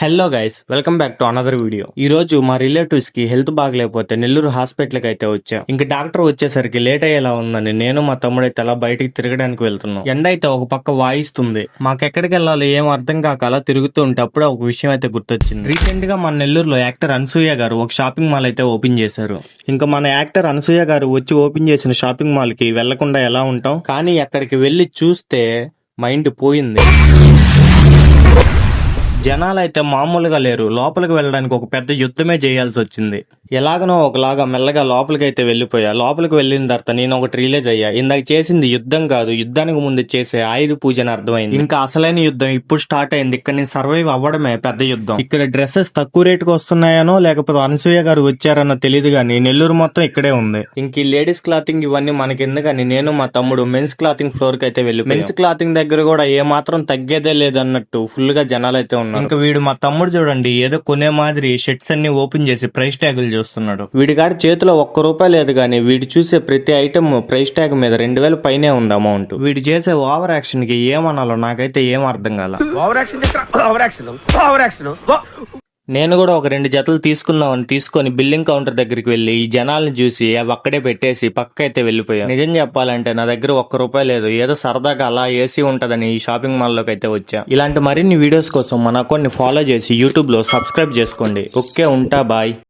Hello guys, welcome back to another video. ఈ రోజు మా రిలేటివ్స్ కి హెల్త్ బాగలేకపోతే నెల్లూరు హాస్పిటల్ కి అయితే వచ్చాం. ఇంక డాక్టర్ వచ్చేసరికి లేట్ అయ్యేలా ఉందని నేను మా తమ్ముడైతే అలా బయటికి తిరగడానికి వెళ్తున్నాం. ఎండ అయితే ఒక పక్క వాయిస్తుంది. మాకెక్కడికి వెళ్ళాలి ఏం అర్థం కాక అలా తిరుగుతూ ఉంటే అప్పుడే ఒక విషయం అయితే గుర్తొచ్చింది. రీసెంట్ గా మన నెల్లూరులో యాక్టర్ అనసూయ గారు ఒక షాపింగ్ మాల్ అయితే ఓపెన్ చేశారు. ఇంకా మన యాక్టర్ అనసూయ గారు వచ్చి ఓపెన్ చేసిన షాపింగ్ మాల్ కి వెళ్లకుండా ఎలా ఉంటాం, కానీ అక్కడికి వెళ్లి చూస్తే మైండ్ పోయింది. జనాలైతే మామూలుగా లేరు. లోపలికి వెళ్ళడానికి ఒక పెద్ద యుద్ధమే చేయాల్సి వచ్చింది. ఎలాగనో ఒకలాగా మెల్లగా లోపలికి అయితే వెళ్ళిపోయా. లోపలికి వెళ్ళిన తర్వాత నేను ఒకటి రిలీజ్ అయ్యా. ఇందాక చేసింది యుద్ధం కాదు, యుద్ధానికి ముందు చేసే ఆయుధ పూజ అని అర్థమైంది. ఇంకా అసలైన యుద్ధం ఇప్పుడు స్టార్ట్ అయింది. ఇక్కడ నేను సర్వైవ్ అవ్వడమే పెద్ద యుద్ధం. ఇక్కడ డ్రెస్సెస్ తక్కువ రేటుకు వస్తున్నాయనో లేకపోతే అనసూయ గారు వచ్చారనో తెలియదు గానీ నెల్లూరు మొత్తం ఇక్కడే ఉంది. ఇంక ఈ లేడీస్ క్లాతింగ్ ఇవన్నీ మనకి ఎందుకని నేను మా తమ్ముడు మెన్స్ క్లాతింగ్ ఫ్లోర్ కి అయితే వెళ్ళి మెన్స్ క్లాతింగ్ దగ్గర కూడా ఏ మాత్రం తగ్గేదే లేదన్నట్టు ఫుల్ గా జనాలు అయితే ఉన్నారు. ఇంకా వీడు మా తమ్ముడు చూడండి ఏదో కొనే మాదిరి షర్ట్స్ అన్ని ఓపెన్ చేసి ప్రైస్ ట్యాగులు చూస్తున్నాడు. వీడి గారి చేతిలో ₹1 లేదు గానీ వీడు చూసే ప్రతి ఐటమ్ ప్రైస్ ట్యాగ్ మీద 2000 పైనే ఉంది అమౌంట్. వీడు చేసే ఓవర్ యాక్షన్ కి ఏమనాలో నాకైతే ఏం అర్థం కాల. నేను కూడా ఒక 2 జతలు తీసుకుందామని తీసుకొని బిల్లింగ్ కౌంటర్ దగ్గరికి వెళ్లి ఈ జనాలను చూసి అవి అక్కడే పెట్టేసి పక్క అయితే వెళ్ళిపోయాను. నిజం చెప్పాలంటే నా దగ్గర ₹1 లేదు. ఏదో సరదాగా అలా ఏసీ ఉంటదని ఈ షాపింగ్ మాల్ లోకి అయితే వచ్చా. ఇలాంటి మరిన్ని వీడియోస్ కోసం మన అకౌంట్ ని ఫాలో చేసి యూట్యూబ్ లో సబ్స్క్రైబ్ చేసుకోండి. ఓకే, ఉంటా, బాయ్.